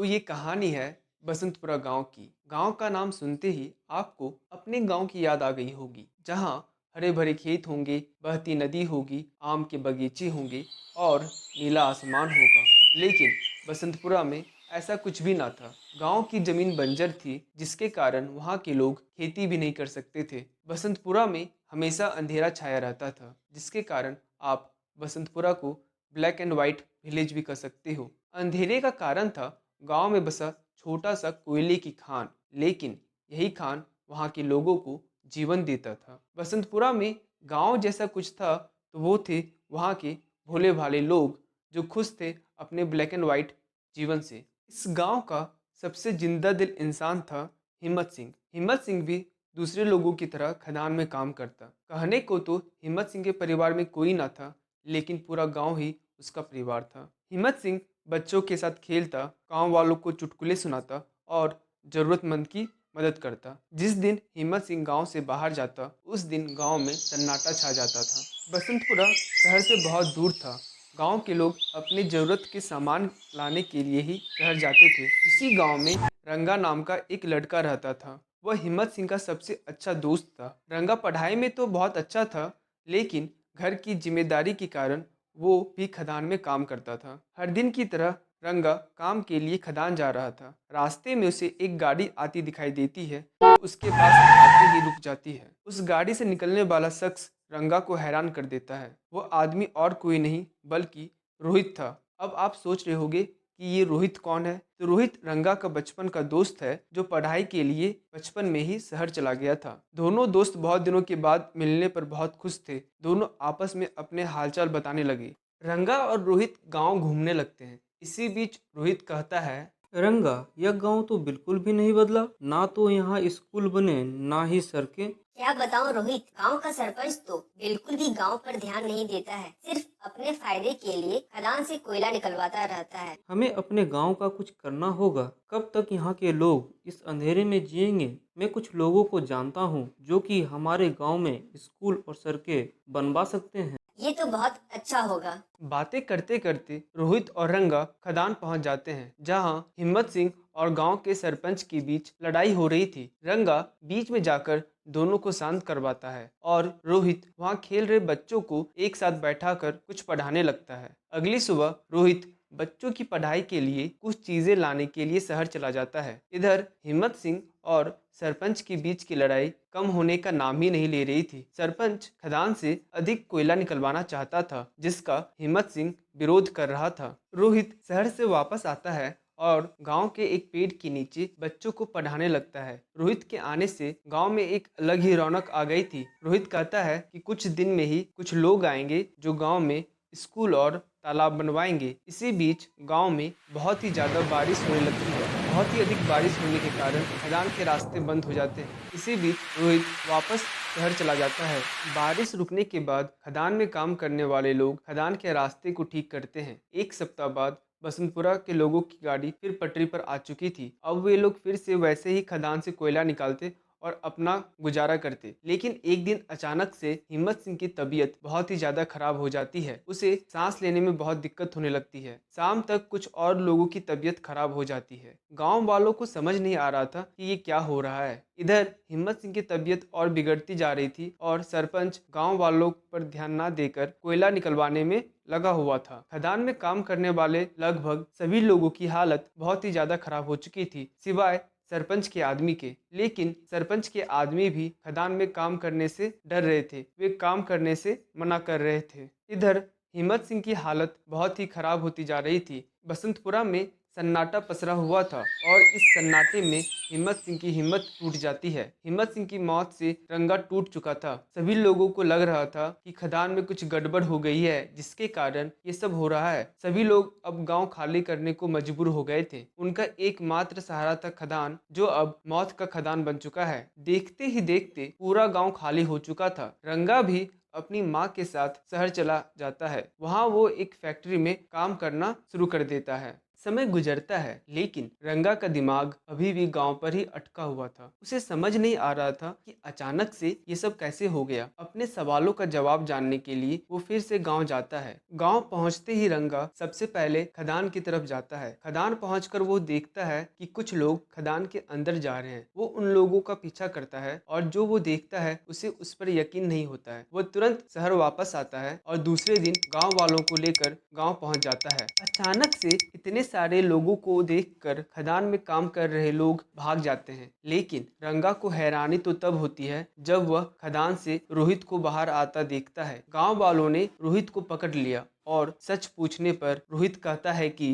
तो ये कहानी है बसंतपुरा गांव की। गांव का नाम सुनते ही आपको अपने गांव की याद आ गई होगी, जहां हरे भरे खेत होंगे, बहती नदी होगी, आम के बगीचे होंगे और नीला आसमान होगा। लेकिन बसंतपुरा में ऐसा कुछ भी ना था। गांव की जमीन बंजर थी, जिसके कारण वहां के लोग खेती भी नहीं कर सकते थे। बसंतपुरा में हमेशा अंधेरा छाया रहता था, जिसके कारण आप बसंतपुरा को ब्लैक एंड व्हाइट विलेज भी कह सकते हो। अंधेरे का कारण था गांव में बसा छोटा सा कोयले की खान। लेकिन यही खान वहां के लोगों को जीवन देता था। बसंतपुरा में गांव जैसा कुछ था तो वो थे वहां के भोले भाले लोग, जो खुश थे अपने ब्लैक एंड व्हाइट जीवन से। इस गांव का सबसे जिंदा दिल इंसान था हिम्मत सिंह। हिम्मत सिंह भी दूसरे लोगों की तरह खदान में काम करता। कहने को तो हिम्मत सिंह के परिवार में कोई ना था, लेकिन पूरा गांव ही उसका परिवार था। हिम्मत सिंह बच्चों के साथ खेलता, गांव वालों को चुटकुले सुनाता और जरूरतमंद की मदद करता। जिस दिन हिम्मत सिंह गांव से बाहर जाता, उस दिन गांव में सन्नाटा छा जाता था। बसंतपुरा शहर से बहुत दूर था। गांव के लोग अपनी जरूरत के सामान लाने के लिए ही शहर जाते थे। इसी गांव में रंगा नाम का एक लड़का रहता था। वह हिम्मत सिंह का सबसे अच्छा दोस्त था। रंगा पढ़ाई में तो बहुत अच्छा था, लेकिन घर की जिम्मेदारी के कारण वो भी खदान में काम करता था। हर दिन की तरह रंगा काम के लिए खदान जा रहा था। रास्ते में उसे एक गाड़ी आती दिखाई देती है, जो उसके पास आते ही रुक जाती है। उस गाड़ी से निकलने वाला शख्स रंगा को हैरान कर देता है। वो आदमी और कोई नहीं बल्कि रोहित था। अब आप सोच रहे होंगे कि ये रोहित कौन है। तो रोहित रंगा का बचपन का दोस्त है, जो पढ़ाई के लिए बचपन में ही शहर चला गया था। दोनों दोस्त बहुत दिनों के बाद मिलने पर बहुत खुश थे। दोनों आपस में अपने हालचाल बताने लगे। रंगा और रोहित गांव घूमने लगते हैं। इसी बीच रोहित कहता है, रंगा, यह गांव तो बिल्कुल भी नहीं बदला। ना तो यहाँ स्कूल बने, ना ही सड़कें। क्या बताऊं रोहित, गांव का सरपंच तो बिल्कुल भी गांव पर ध्यान नहीं देता है। सिर्फ अपने फायदे के लिए खदान से कोयला निकलवाता रहता है। हमें अपने गांव का कुछ करना होगा। कब तक यहाँ के लोग इस अंधेरे में जिएंगे? मैं कुछ लोगों को जानता हूँ जो कि हमारे गांव में स्कूल और सड़कें बनवा सकते हैं। ये तो बहुत अच्छा होगा। बातें करते करते रोहित और रंगा खदान पहुंच जाते हैं, जहां हिम्मत सिंह और गांव के सरपंच के बीच लड़ाई हो रही थी। रंगा बीच में जाकर दोनों को शांत करवाता है और रोहित वहां खेल रहे बच्चों को एक साथ बैठाकर कुछ पढ़ाने लगता है। अगली सुबह रोहित बच्चों की पढ़ाई के लिए कुछ चीजें लाने के लिए शहर चला जाता है। इधर हिम्मत सिंह और सरपंच के बीच की लड़ाई कम होने का नाम ही नहीं ले रही थी। सरपंच खदान से अधिक कोयला निकलवाना चाहता था, जिसका हिम्मत सिंह विरोध कर रहा था। रोहित शहर से वापस आता है और गांव के एक पेड़ के नीचे बच्चों को पढ़ाने लगता है। रोहित के आने से गांव में एक अलग ही रौनक आ गई थी। रोहित कहता है कि कुछ दिन में ही कुछ लोग आएंगे जो गांव में स्कूल और तालाब बनवाएंगे। इसी बीच गांव में बहुत ही ज़्यादा बारिश होने लगती है। बहुत ही अधिक बारिश होने के कारण खदान के रास्ते बंद हो जाते हैं। इसी बीच रोहित वापस शहर चला जाता है। बारिश रुकने के बाद खदान में काम करने वाले लोग खदान के रास्ते को ठीक करते हैं। एक सप्ताह बाद बसंतपुरा के लोगों की गाड़ी फिर पटरी पर आ चुकी थी। अब वे लोग फिर से वैसे ही खदान से कोयला निकालते और अपना गुजारा करते। लेकिन एक दिन अचानक से हिम्मत सिंह की तबीयत बहुत ही ज्यादा खराब हो जाती है। उसे सांस लेने में बहुत दिक्कत होने लगती है। शाम तक कुछ और लोगों की तबीयत खराब हो जाती है। गांव वालों को समझ नहीं आ रहा था कि ये क्या हो रहा है। इधर हिम्मत सिंह की तबीयत और बिगड़ती जा रही थी और सरपंच गांव वालों पर ध्यान न देकर कोयला निकलवाने में लगा हुआ था। खदान में काम करने वाले लगभग सभी लोगों की हालत बहुत ही ज्यादा खराब हो चुकी थी, सिवाय सरपंच के आदमी के। लेकिन सरपंच के आदमी भी खदान में काम करने से डर रहे थे। वे काम करने से मना कर रहे थे। इधर हिम्मत सिंह की हालत बहुत ही खराब होती जा रही थी। बसंतपुरा में सन्नाटा पसरा हुआ था और इस सन्नाटे में हिम्मत सिंह की हिम्मत टूट जाती है। हिम्मत सिंह की मौत से रंगा टूट चुका था। सभी लोगों को लग रहा था कि खदान में कुछ गड़बड़ हो गई है, जिसके कारण ये सब हो रहा है। सभी लोग अब गांव खाली करने को मजबूर हो गए थे। उनका एकमात्र सहारा था खदान, जो अब मौत का खदान बन चुका है। देखते ही देखते पूरा गांव खाली हो चुका था। रंगा भी अपनी माँ के साथ शहर चला जाता है। वहाँ वो एक फैक्ट्री में काम करना शुरू कर देता है। समय गुजरता है, लेकिन रंगा का दिमाग अभी भी गांव पर ही अटका हुआ था। उसे समझ नहीं आ रहा था कि अचानक से ये सब कैसे हो गया। अपने सवालों का जवाब जानने के लिए वो फिर से गांव जाता है। गांव पहुंचते ही रंगा सबसे पहले खदान की तरफ जाता है। खदान पहुंचकर वो देखता है कि कुछ लोग खदान के अंदर जा रहे हैं। वो उन लोगों का पीछा करता है और जो वो देखता है उसे उस पर यकीन नहीं होता है। वो तुरंत शहर वापस आता है और दूसरे दिन गांव वालों को लेकर गांव पहुंच जाता है। अचानक से इतने सारे लोगों को देखकर खदान में काम कर रहे लोग भाग जाते हैं, लेकिन रंगा को हैरानी तो तब होती है जब वह खदान से रोहित को बाहर आता देखता है। गांव वालों ने रोहित को पकड़ लिया और सच पूछने पर रोहित कहता है कि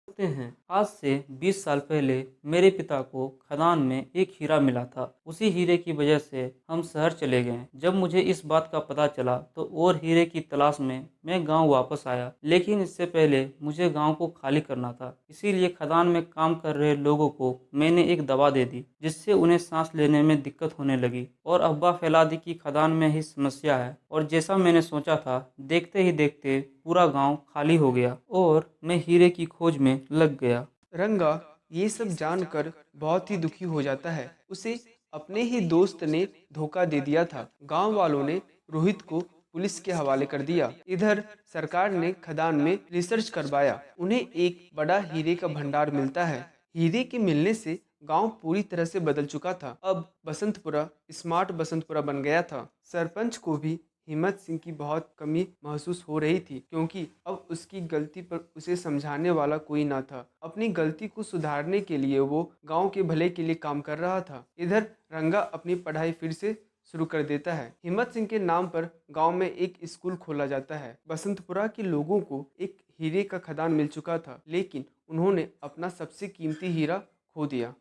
कहते हैं आज से 20 साल पहले मेरे पिता को खदान में एक हीरा मिला था। उसी हीरे की वजह से हम शहर चले गए। जब मुझे इस बात का पता चला तो और हीरे की तलाश में मैं गांव वापस आया, लेकिन इससे पहले मुझे गांव को खाली करना था। इसीलिए खदान में काम कर रहे लोगों को मैंने एक दवा दे दी जिससे उन्हें सांस लेने में दिक्कत होने लगी और अफवाह फैला दी कि खदान में ही समस्या है। और जैसा मैंने सोचा था, देखते ही देखते पूरा गांव खाली हो गया और मैं हीरे की खोज में लग गया। रंगा ये सब जानकर बहुत ही दुखी हो जाता है। उसे अपने ही दोस्त ने धोखा दे दिया था। गांव वालों ने रोहित को पुलिस के हवाले कर दिया। इधर सरकार ने खदान में रिसर्च करवाया। उन्हें एक बड़ा हीरे का भंडार मिलता है। हीरे के मिलने से गांव पूरी तरह से बदल चुका था। अब बसंतपुरा स्मार्ट बसंतपुरा बन गया था। सरपंच को भी हिम्मत सिंह की बहुत कमी महसूस हो रही थी, क्योंकि अब उसकी गलती पर उसे समझाने वाला कोई ना था। अपनी गलती को सुधारने के लिए वो गांव के भले के लिए काम कर रहा था। इधर रंगा अपनी पढ़ाई फिर से शुरू कर देता है। हिम्मत सिंह के नाम पर गांव में एक स्कूल खोला जाता है। बसंतपुरा के लोगों को एक हीरे का खदान मिल चुका था, लेकिन उन्होंने अपना सबसे कीमती हीरा खो दिया।